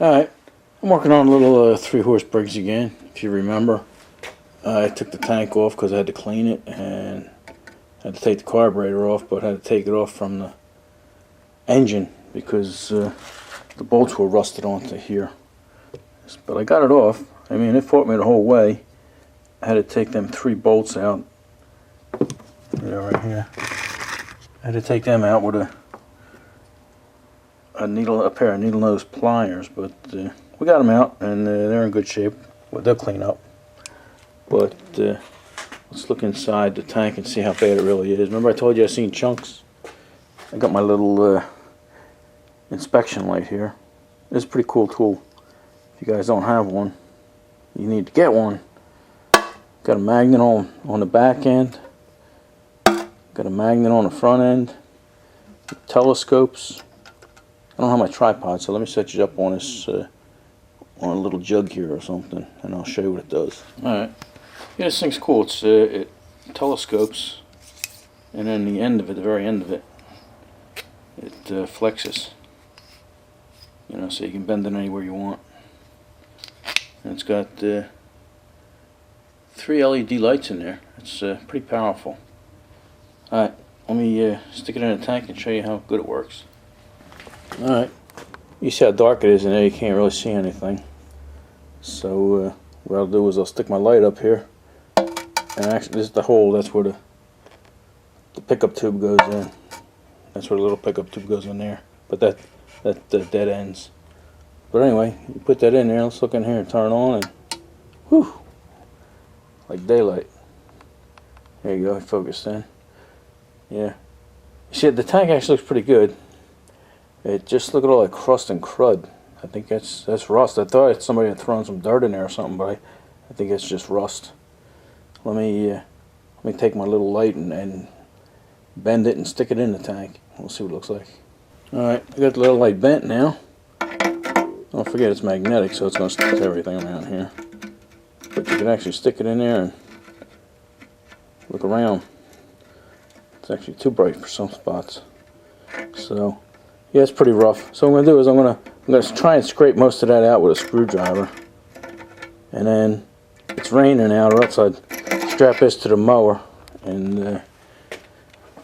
Alright, I'm working on a little 3-horse Briggs again, if you remember. I took the tank off because I had to clean it and had to take the carburetor off, but had to take it off from the engine because the bolts were rusted onto here. But I got it off. I mean, it fought me the whole way. I had to take them 3 bolts out. They're right here. I had to take them out with a pair of needle nose pliers, but we got them out and they're in good shape. Well, they'll clean up. But let's look inside the tank and see how bad it really is. Remember I told you I seen chunks? I got my little inspection light here. It's a pretty cool tool. If you guys don't have one, you need to get one. Got a magnet on the back end. Got a magnet on the front end. Telescopes. I don't have my tripod, so let me set you up on this on a little jug here or something, and I'll show you what it does. Alright, yeah, this thing's cool. It telescopes, and then the end of it, the very end of it, it flexes. You know, so you can bend it anywhere you want. And it's got 3 LED lights in there. It's pretty powerful. Alright, let me stick it in a tank and show you how good it works. Alright, you see how dark it is in there, you can't really see anything. So what I'll do is I'll stick my light up here, and actually this is the hole, that's where the pickup tube goes in. That's where the little pickup tube goes in there, but that dead ends. But anyway, you put that in there, let's look in here and turn it on, and whew, like daylight. There you go, focused in. Yeah, you see the tank actually looks pretty good. It just look at all that crust and crud. I think that's rust. I thought somebody had thrown some dirt in there or something, but I think it's just rust. Let me take my little light and bend it and stick it in the tank. We'll see what it looks like. Alright, I got the little light bent now. Don't forget it's magnetic, so it's going to stick to everything around here. But you can actually stick it in there and look around. It's actually too bright for some spots. So yeah, it's pretty rough. So what I'm going to do is I'm going to try and scrape most of that out with a screwdriver. And then it's raining out, or else I'd strap this to the mower and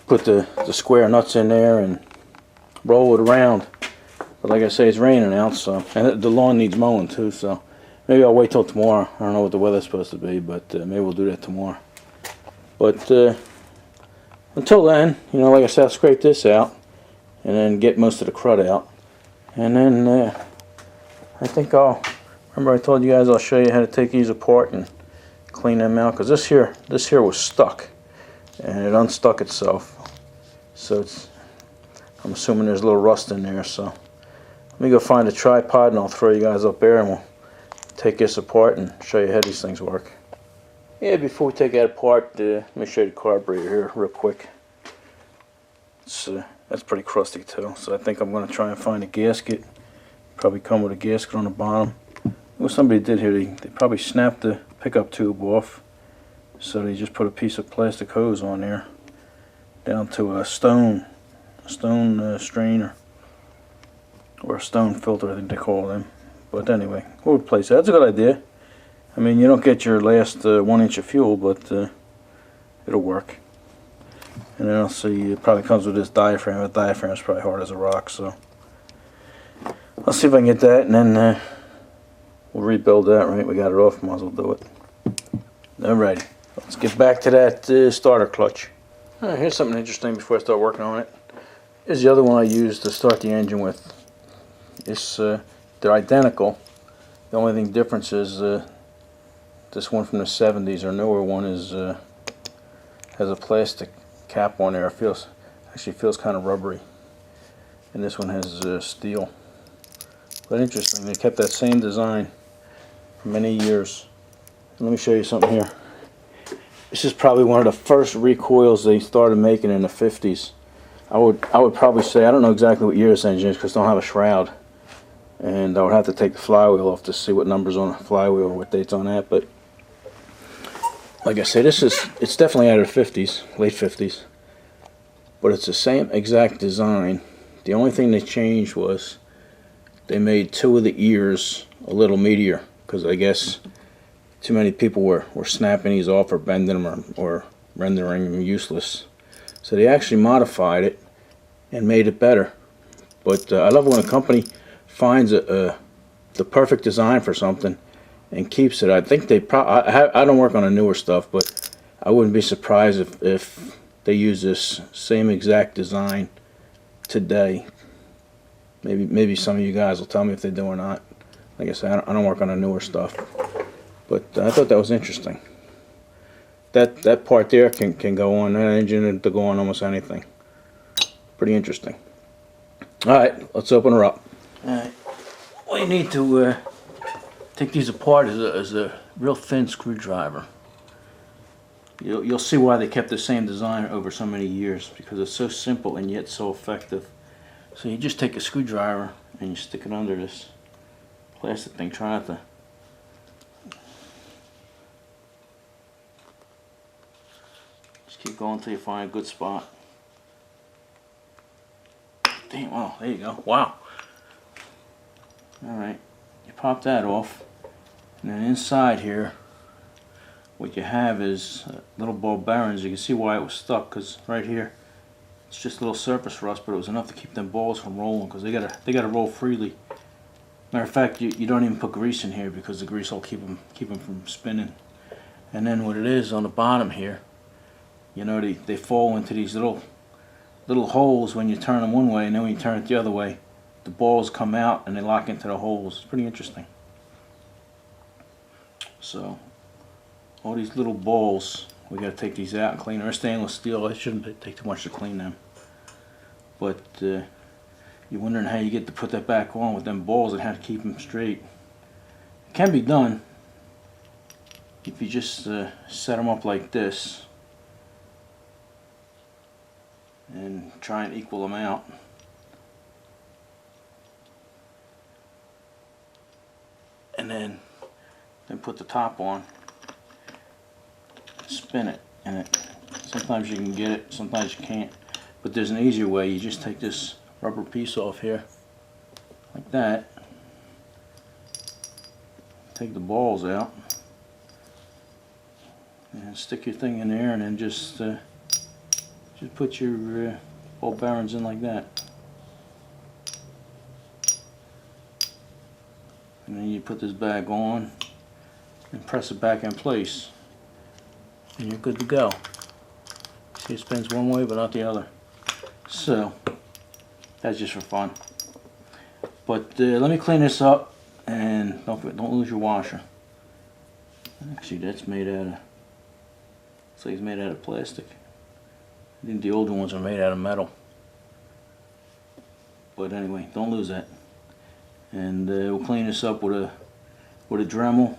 put the square nuts in there and roll it around. But like I say, it's raining out, so, and the lawn needs mowing too, so maybe I'll wait till tomorrow. I don't know what the weather's supposed to be, but maybe we'll do that tomorrow. But until then, you know, like I said, I'll scrape this out and then get most of the crud out, and then I think remember I told you guys I'll show you how to take these apart and clean them out, because this here was stuck and it unstuck itself, so I'm assuming there's a little rust in there. So let me go find a tripod and I'll throw you guys up there and we'll take this apart and show you how these things work. Yeah, before we take that apart, let me show you the carburetor here real quick. That's pretty crusty too, so I think I'm going to try and find a gasket. Probably come with a gasket on the bottom. What somebody did here, they probably snapped the pickup tube off, so they just put a piece of plastic hose on there down to a stone strainer, or a stone filter I think they call them. But anyway, we'll replace that. That's a good idea. I mean, you don't get your last 1 inch of fuel, but it'll work. And then I'll see, it probably comes with this diaphragm. The diaphragm is probably hard as a rock, so I'll see if I can get that, and then we'll rebuild that. Right, we got it off, might as well do it. Alright, let's get back to that starter clutch. Alright, here's something interesting before I start working on it. Here's the other one I used to start the engine with. They're identical. The only thing difference is this one from the 70s or newer one has a plastic cap on there. It actually feels kind of rubbery, and this one has steel. But interesting, they kept that same design for many years. And let me show you something here. This is probably one of the first recoils they started making in the 50s. I would probably say, I don't know exactly what year this engine is because I don't have a shroud, and I would have to take the flywheel off to see what numbers on the flywheel or what dates on that. But like I say, it's definitely out of the 50s, late 50s, but it's the same exact design. The only thing they changed was they made 2 of the ears a little meatier, because I guess too many people were snapping these off or bending them or rendering them useless. So they actually modified it and made it better. But I love when a company finds the perfect design for something and keeps it. I think they I don't work on the newer stuff, but I wouldn't be surprised if they use this same exact design today. Maybe some of you guys will tell me if they do or not. Like I said, I don't work on the newer stuff, but I thought that was interesting. That part there can go on that engine to go on almost anything. Pretty interesting. All right, let's open her up. All right, all you need to take these apart is a real thin screwdriver. You'll see why they kept the same design over so many years, because it's so simple and yet so effective. So you just take a screwdriver and you stick it under this plastic thing. Try not to. Just keep going until you find a good spot. Damn, oh, there you go. Wow. Alright, you pop that off. And then inside here, what you have is little ball bearings. You can see why it was stuck, because right here, it's just a little surface rust, but it was enough to keep them balls from rolling, because they gotta roll freely. Matter of fact, you don't even put grease in here, because the grease will keep them from spinning. And then what it is on the bottom here, you know, they fall into these little holes when you turn them one way, and then when you turn it the other way, the balls come out and they lock into the holes. It's pretty interesting. So all these little balls, we got to take these out and clean them. They're stainless steel. It shouldn't take too much to clean them. But you're wondering how you get to put that back on with them balls and how to keep them straight. It can be done if you just set them up like this and try and equal them out. And then put the top on, spin it, and sometimes you can get it, sometimes you can't. But there's an easier way. You just take this rubber piece off here, like that. Take the balls out, and stick your thing in there, and then just put your ball bearings in like that. And then you put this bag on and press it back in place, and you're good to go. See, it spins one way but not the other. So that's just for fun. But let me clean this up, and don't lose your washer. Actually, that's made out of, looks like it's made out of plastic. I think the older ones are made out of metal. But anyway, don't lose that. And we'll clean this up with a Dremel.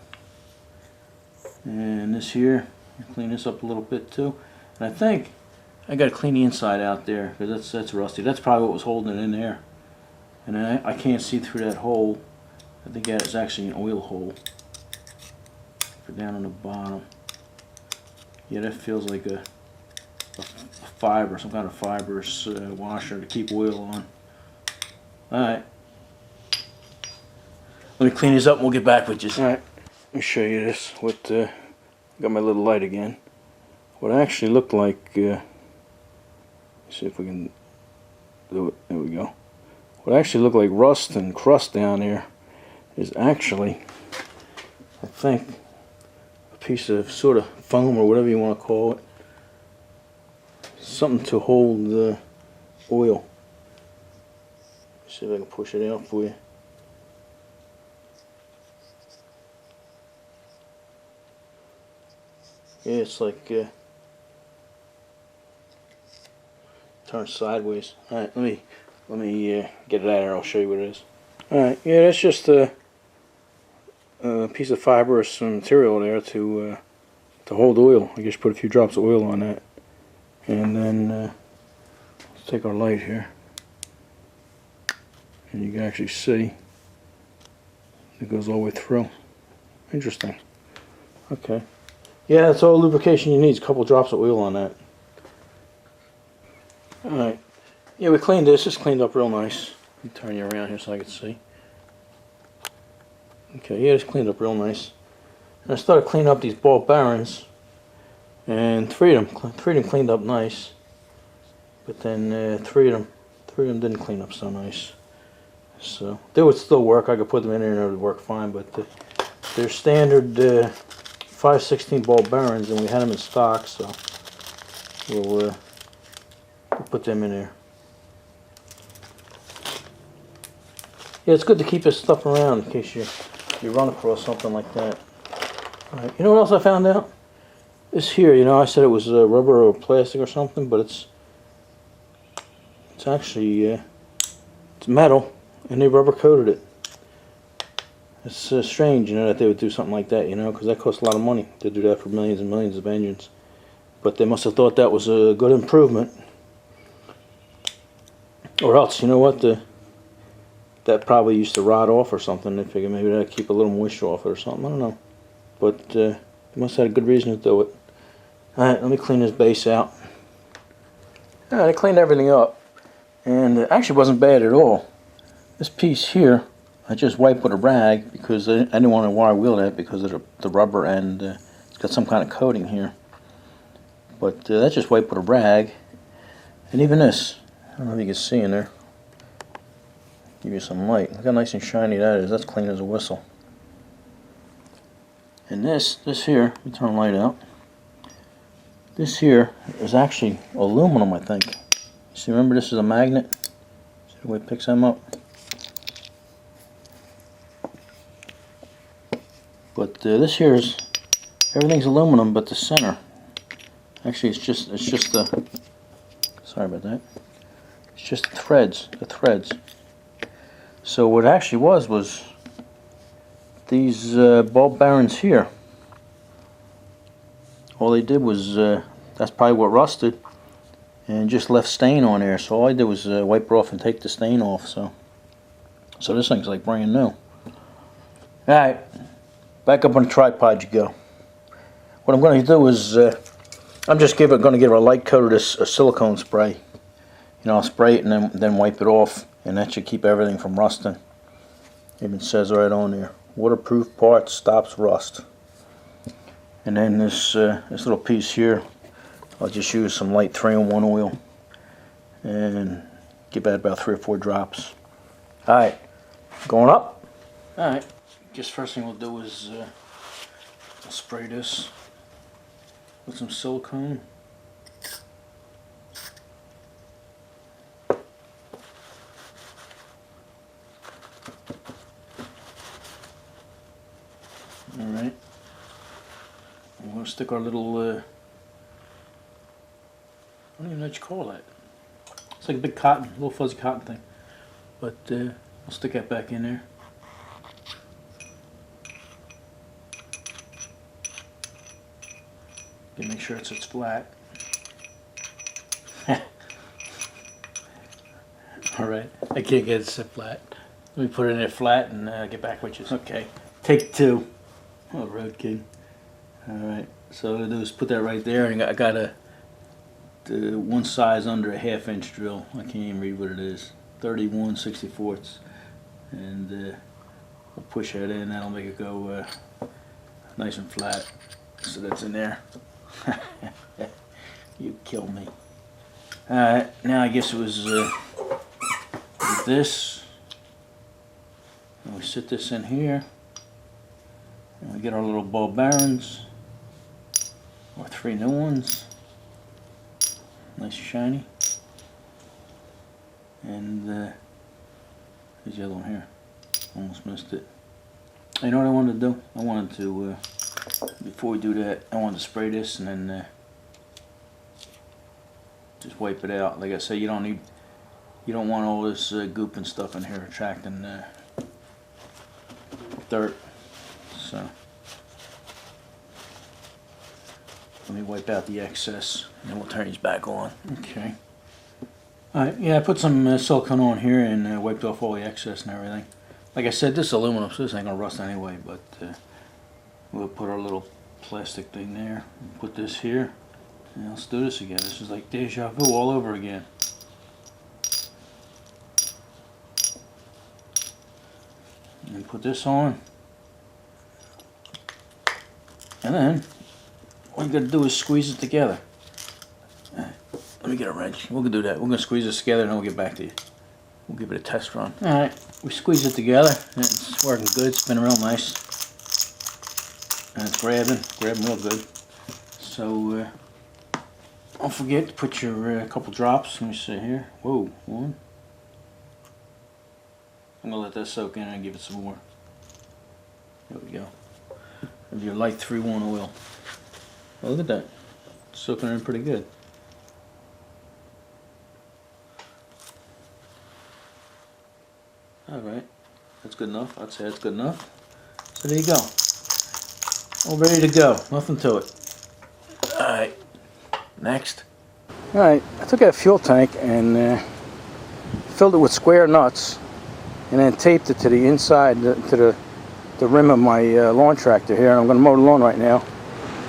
And this here, clean this up a little bit too. And I think I got to clean the inside out there, because that's rusty. That's probably what was holding it in there. And I can't see through that hole. I think that is actually an oil hole for down on the bottom. Yeah, that feels like a fiber, some kind of fibrous washer to keep oil on. Alright. Let me clean these up and we'll get back with you. Alright, let me show you this. Got my little light again. What actually looked like, see if we can do it. There we go. What actually looked like rust and crust down there is actually, I think, a piece of sort of foam or whatever you want to call it. Something to hold the oil. See if I can push it out for you. Yeah, it's like turns sideways. All right, let me get it out of here. I'll show you what it is. All right, yeah, that's just a piece of fibrous material there to hold oil. I just put a few drops of oil on that, and then let's take our light here, and you can actually see it goes all the way through. Interesting. Okay. Yeah, that's all the lubrication you need. A couple drops of oil on that. Alright. Yeah, we cleaned this. It's cleaned up real nice. Let me turn you around here so I can see. Okay, yeah, it's cleaned up real nice. And I started cleaning up these ball bearings, and three of them cleaned up nice. But then three of them didn't clean up so nice. So they would still work. I could put them in there and it would work fine. But they're standard 5/16 ball bearings, and we had them in stock, so we'll put them in there. Yeah, it's good to keep this stuff around in case you run across something like that. All right. You know what else I found out? This here, you know, I said it was rubber or plastic or something, but it's actually it's metal, and they rubber coated it. It's strange, you know, that they would do something like that, you know, because that costs a lot of money to do that for millions and millions of engines. But they must have thought that was a good improvement. Or else, you know what, that probably used to rot off or something. They figured maybe that'd keep a little moisture off it or something. I don't know. But they must have had a good reason to do it. Alright, let me clean this base out. Alright, I cleaned everything up. And it actually wasn't bad at all. This piece here, I just wiped with a rag because I didn't want to wire wheel that because of the rubber, and it's got some kind of coating here. But that's just wiped with a rag. And even this, I don't know if you can see in there. Give you some light. Look how nice and shiny that is. That's clean as a whistle. And this here, let me turn the light out. This here is actually aluminum, I think. See, remember this is a magnet? See the way it picks them up? But this here is, everything's aluminum but the center. Actually, it's just the, sorry about that. It's just the threads. So what it actually was these ball bearings here. All they did was, that's probably what rusted, and just left stain on there. So all I did was wipe it off and take the stain off. So this thing's like brand new. Alright, back up on the tripod you go. What I'm going to do is, I'm just going to give it a light coat of this silicone spray. You know, I'll spray it and then wipe it off, and that should keep everything from rusting. Even says right on there, waterproof part stops rust. And then this little piece here, I'll just use some light 3-in-1 oil and give that about 3 or 4 drops. Alright, going up. Alright, guess first thing we'll do is I'll spray this with some silicone. Alright, we're going to stick our little, I don't even know what you call that. It's like a big cotton, little fuzzy cotton thing. But we'll stick that back in there. Make sure it sits flat. Alright, I can't get it to sit flat. Let me put it in there flat and get back with you. Okay, take 2. Oh, road kid. Alright, so what I'll do is put that right there, and I got the one size under a 1/2-inch drill. I can't even read what it is. 31/64. And I'll push that in, that'll make it go nice and flat. So that's in there. You kill me. Alright, now I guess it was with this. And we sit this in here. And we get our little ball bearings. Or 3 new ones. Nice shiny. And there's the other one here. Almost missed it. You know what I wanted to do? I wanted to, before we do that, I wanted to spray this and then just wipe it out. Like I say, you don't want all this goop and stuff in here attracting dirt. So let me wipe out the excess, and then we'll turn these back on. Okay. Alright, yeah, I put some silicone on here and wiped off all the excess and everything. Like I said, this is aluminum, so this ain't gonna rust anyway, but we'll put our little plastic thing there, and put this here, and let's do this again. This is like deja vu all over again. And put this on, And then all you got to do is squeeze it together. Let me get a wrench. We're going to do that. We're going to squeeze this together and then we'll get back to you. We'll give it a test run. Alright, we squeeze it together and it's working good. It's been real nice. And it's grabbing real good. So, don't forget to put your couple drops. Let me see here. Whoa, one. I'm going to let that soak in and give it some more. There we go. Of your light 3-1 oil. Oh, look at that. It's soaking in pretty good. Alright. That's good enough. I'd say that's good enough. So there you go. All ready to go. Nothing to it. Alright. Next. Alright. I took that fuel tank and filled it with square nuts and then taped it to the inside, to the rim of my lawn tractor here. And I'm going to mow the lawn right now.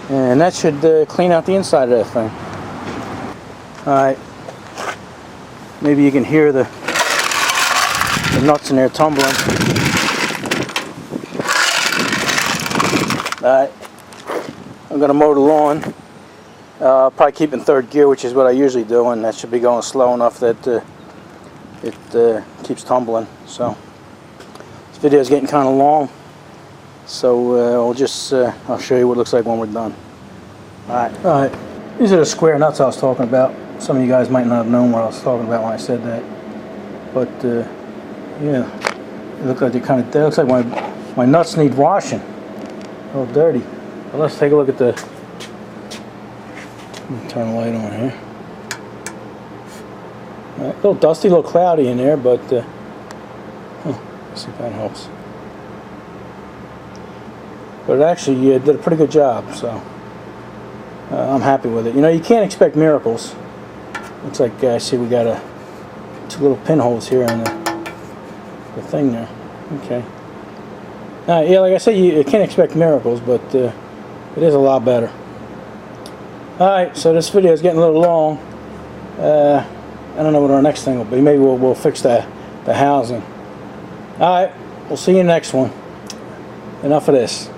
And that should clean out the inside of that thing. Alright. Maybe you can hear the nuts in there tumbling. Alright, I'm going to mow the lawn. Probably keep in third gear, which is what I usually do, and that should be going slow enough that it keeps tumbling. So this video is getting kind of long, so I'll show you what it looks like when we're done. Alright, these are the square nuts I was talking about. Some of you guys might not have known what I was talking about when I said that, but yeah, it looks like it looks like my nuts need washing. A little dirty. But let's take a look at the. Let me turn the light on here. A little dusty, a little cloudy in there, but let's see if that helps. But it actually did a pretty good job, so I'm happy with it. You know, you can't expect miracles. Looks like I see we got two little pinholes here on the thing there. Okay. Yeah, like I said, you can't expect miracles, but it is a lot better. Alright, so this video is getting a little long. I don't know what our next thing will be. Maybe we'll fix the housing. Alright, we'll see you next one. Enough of this.